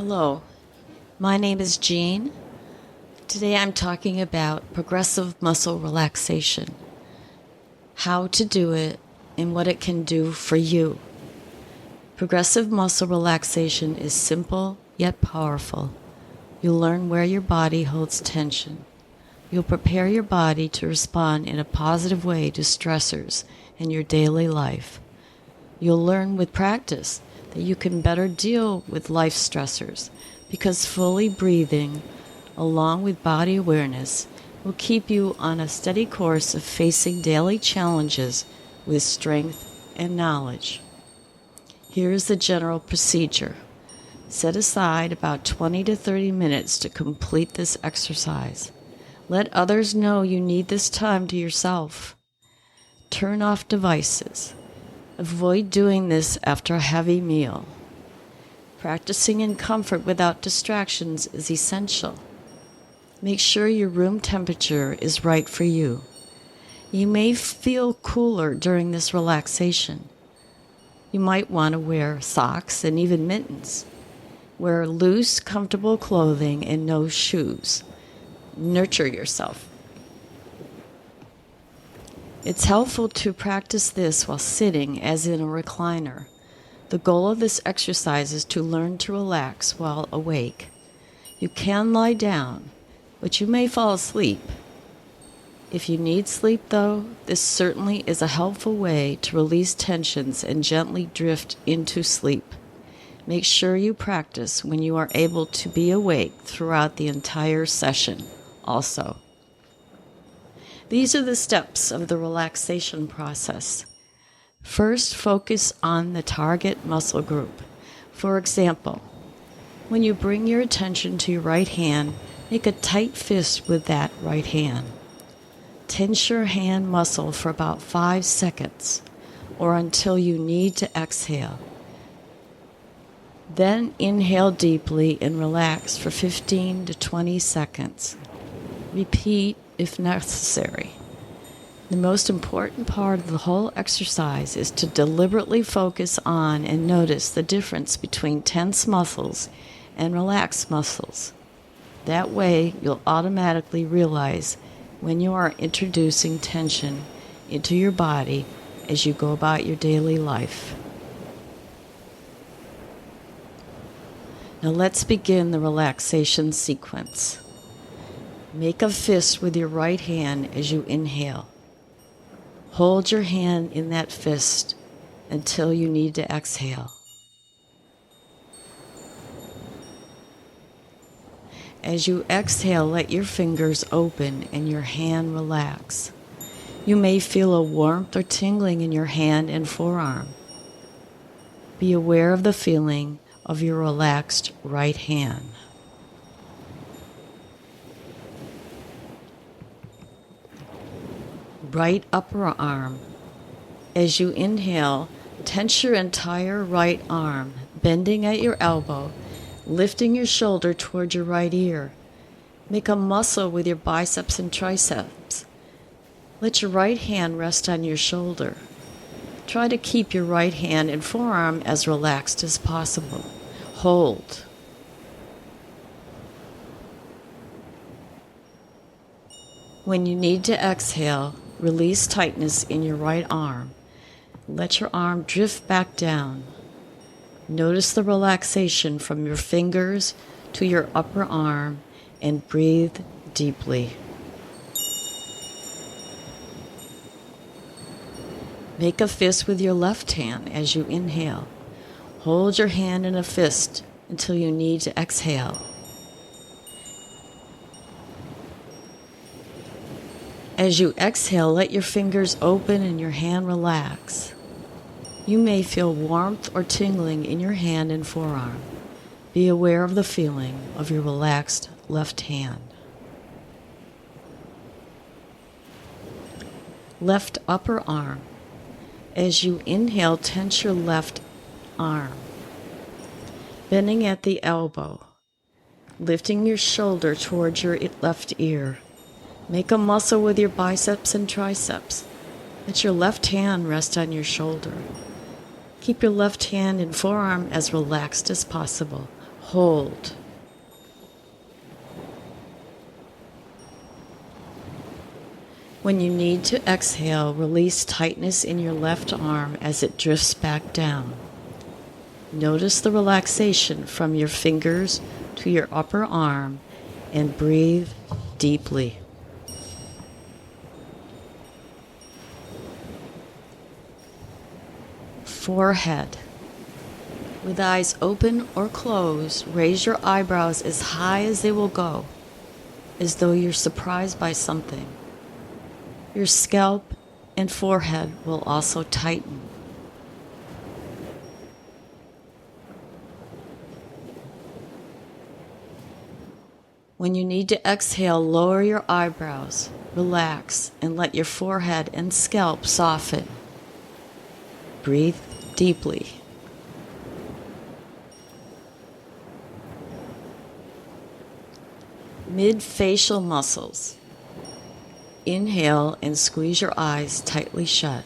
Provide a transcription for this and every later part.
Hello, my name is Jean. Today I'm talking about progressive muscle relaxation, how to do it, and what it can do for you. Progressive muscle relaxation is simple yet powerful. You'll learn where your body holds tension. You'll prepare your body to respond in a positive way to stressors in your daily life. You'll learn with practice that you can better deal with life stressors because fully breathing, along with body awareness, will keep you on a steady course of facing daily challenges with strength and knowledge. Here is the general procedure. Set aside about 20 to 30 minutes to complete this exercise. Let others know you need this time to yourself. Turn off devices. Avoid doing this after a heavy meal. Practicing in comfort without distractions is essential. Make sure your room temperature is right for you. You may feel cooler during this relaxation. You might want to wear socks and even mittens. Wear loose, comfortable clothing and no shoes. Nurture yourself. It's helpful to practice this while sitting, as in a recliner. The goal of this exercise is to learn to relax while awake. You can lie down, but you may fall asleep. If you need sleep, though, this certainly is a helpful way to release tensions and gently drift into sleep. Make sure you practice when you are able to be awake throughout the entire session also. These are the steps of the relaxation process. First, focus on the target muscle group. For example, when you bring your attention to your right hand, make a tight fist with that right hand. Tense your hand muscle for about 5 seconds or until you need to exhale. Then inhale deeply and relax for 15 to 20 seconds. Repeat if necessary. The most important part of the whole exercise is to deliberately focus on and notice the difference between tense muscles and relaxed muscles. That way, you'll automatically realize when you are introducing tension into your body as you go about your daily life. Now let's begin the relaxation sequence. Make a fist with your right hand as you inhale. Hold your hand in that fist until you need to exhale. As you exhale, let your fingers open and your hand relax. You may feel a warmth or tingling in your hand and forearm. Be aware of the feeling of your relaxed right hand. Right upper arm. As you inhale, tense your entire right arm, bending at your elbow, lifting your shoulder toward your right ear. Make a muscle with your biceps and triceps. Let your right hand rest on your shoulder. Try to keep your right hand and forearm as relaxed as possible. Hold. When you need to exhale, release tightness in your right arm. Let your arm drift back down. Notice the relaxation from your fingers to your upper arm and breathe deeply. Make a fist with your left hand as you inhale. Hold your hand in a fist until you need to exhale. As you exhale, let your fingers open and your hand relax. You may feel warmth or tingling in your hand and forearm. Be aware of the feeling of your relaxed left hand. Left upper arm. As you inhale, tense your left arm, bending at the elbow, lifting your shoulder towards your left ear. Make a muscle with your biceps and triceps. Let your left hand rest on your shoulder. Keep your left hand and forearm as relaxed as possible. Hold. When you need to exhale, release tightness in your left arm as it drifts back down. Notice the relaxation from your fingers to your upper arm and breathe deeply. Forehead. With eyes open or closed, raise your eyebrows as high as they will go, as though you're surprised by something. Your scalp and forehead will also tighten. When you need to exhale, lower your eyebrows, relax, and let your forehead and scalp soften. Breathe deeply. Mid-facial muscles. Inhale and squeeze your eyes tightly shut.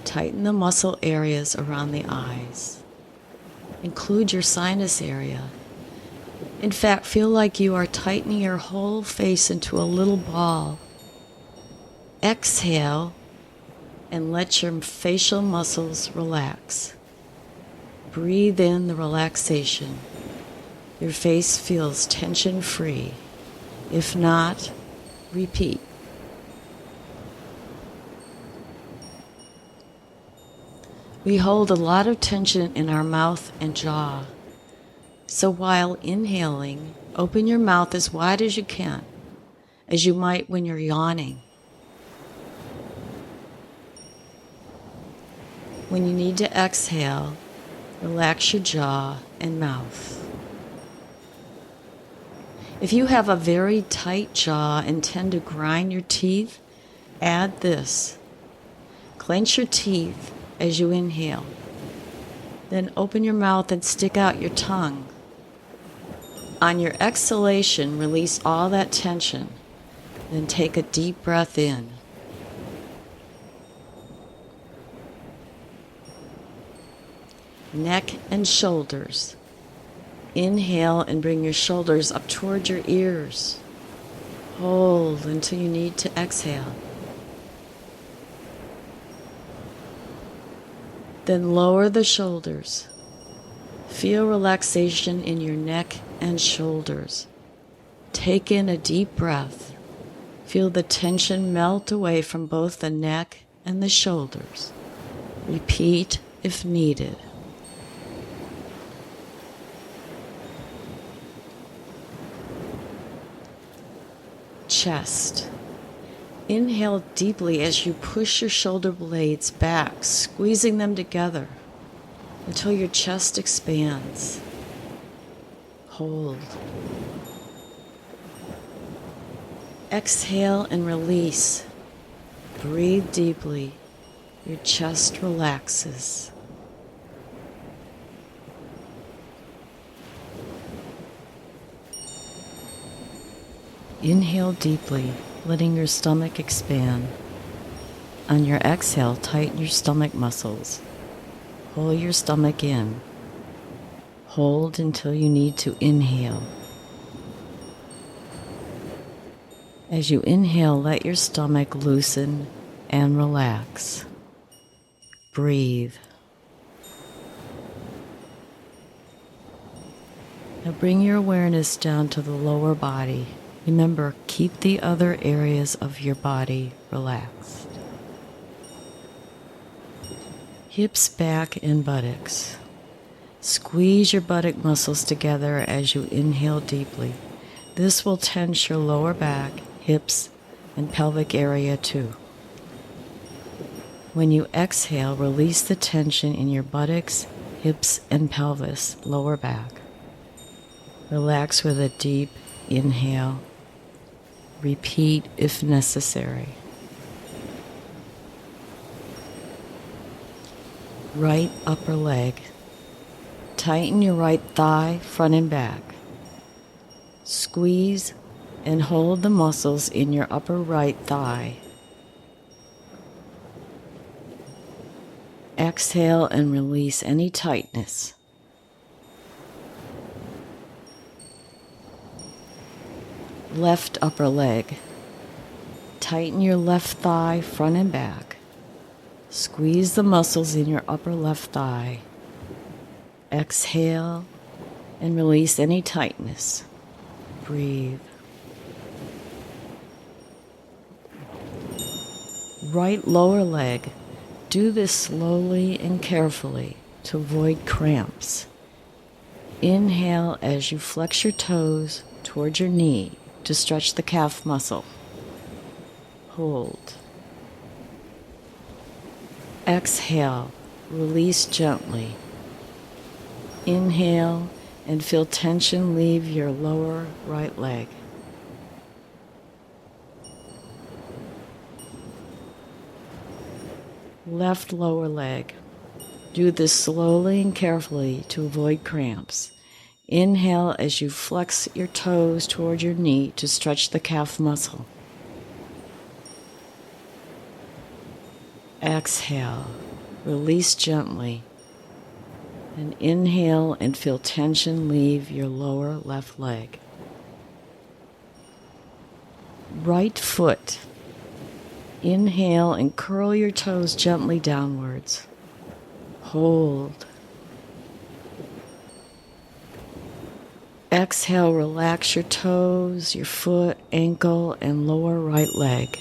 Tighten the muscle areas around the eyes. Include your sinus area. In fact, feel like you are tightening your whole face into a little ball. Exhale and let your facial muscles relax. Breathe in the relaxation. Your face feels tension-free. If not, repeat. We hold a lot of tension in our mouth and jaw. So while inhaling, open your mouth as wide as you can, as you might when you're yawning. When you need to exhale, relax your jaw and mouth. If you have a very tight jaw and tend to grind your teeth, add this. Clench your teeth as you inhale. Then open your mouth and stick out your tongue. On your exhalation, release all that tension. Then take a deep breath in. Neck and shoulders. Inhale and bring your shoulders up toward your ears. Hold until you need to exhale. Then lower the shoulders. Feel relaxation in your neck and shoulders. Take in a deep breath. Feel the tension melt away from both the neck and the shoulders. Repeat if needed. Chest. Inhale deeply as you push your shoulder blades back, squeezing them together until your chest expands. Hold. Exhale and release. Breathe deeply. Your chest relaxes. Inhale deeply, letting your stomach expand. On your exhale, tighten your stomach muscles. Pull your stomach in. Hold until you need to inhale. As you inhale, let your stomach loosen and relax. Breathe. Now bring your awareness down to the lower body. Remember, keep the other areas of your body relaxed. Hips, back, and buttocks. Squeeze your buttock muscles together as you inhale deeply. This will tense your lower back, hips, and pelvic area too. When you exhale, release the tension in your buttocks, hips, and pelvis, lower back. Relax with a deep inhale. Repeat if necessary. Right upper leg. Tighten your right thigh, front and back. Squeeze and hold the muscles in your upper right thigh. Exhale and release any tightness. left upper leg. Tighten your left thigh front and back. Squeeze the muscles in your upper left thigh. Exhale and release any tightness. Breathe. Right lower leg. Do this slowly and carefully to avoid cramps. Inhale as you flex your toes towards your knee to stretch the calf muscle. Hold. Exhale, release gently. Inhale and feel tension leave your lower right leg. Left lower leg. Do this slowly and carefully to avoid cramps. Inhale as you flex your toes toward your knee to stretch the calf muscle. Exhale, release gently, and inhale and feel tension leave your lower left leg. Right foot. Inhale and curl your toes gently downwards. Hold. Exhale, relax your toes, your foot, ankle, and lower right leg.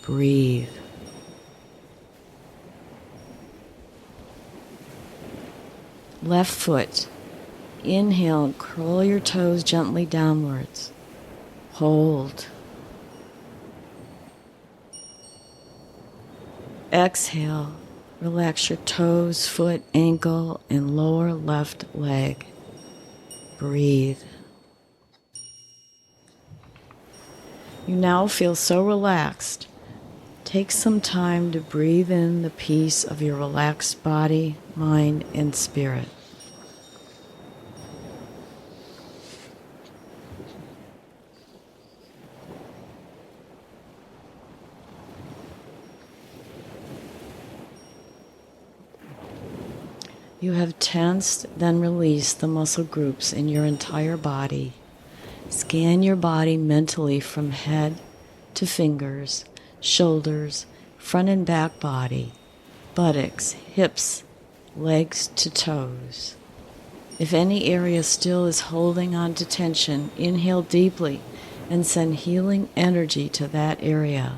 Breathe. Left foot. Inhale and curl your toes gently downwards. Hold. Exhale, relax your toes, foot, ankle, and lower left leg. Breathe. You now feel so relaxed. Take some time to breathe in the peace of your relaxed body, mind, and spirit. You have tensed, then released the muscle groups in your entire body. Scan your body mentally from head to fingers, shoulders, front and back body, buttocks, hips, legs to toes. If any area still is holding on to tension, inhale deeply and send healing energy to that area.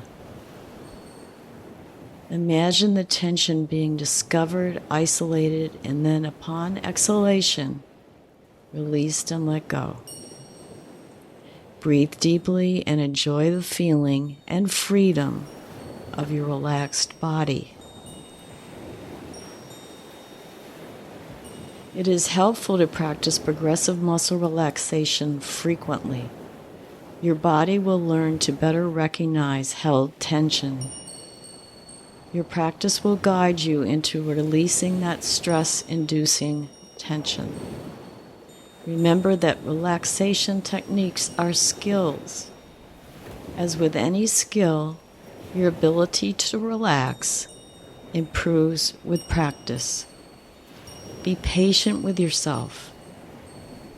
Imagine the tension being discovered, isolated, and then upon exhalation, released and let go. Breathe deeply and enjoy the feeling and freedom of your relaxed body. It is helpful to practice progressive muscle relaxation frequently. Your body will learn to better recognize held tension. Your practice will guide you into releasing that stress-inducing tension. Remember that relaxation techniques are skills. As with any skill, your ability to relax improves with practice. Be patient with yourself.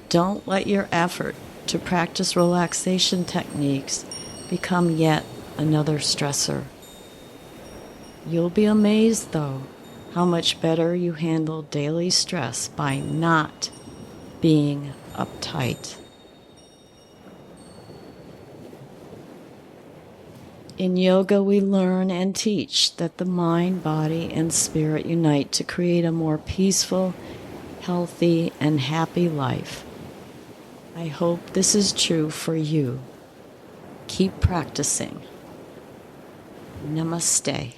Don't let your effort to practice relaxation techniques become yet another stressor. You'll be amazed, though, how much better you handle daily stress by not being uptight. In yoga, we learn and teach that the mind, body, and spirit unite to create a more peaceful, healthy, and happy life. I hope this is true for you. Keep practicing. Namaste.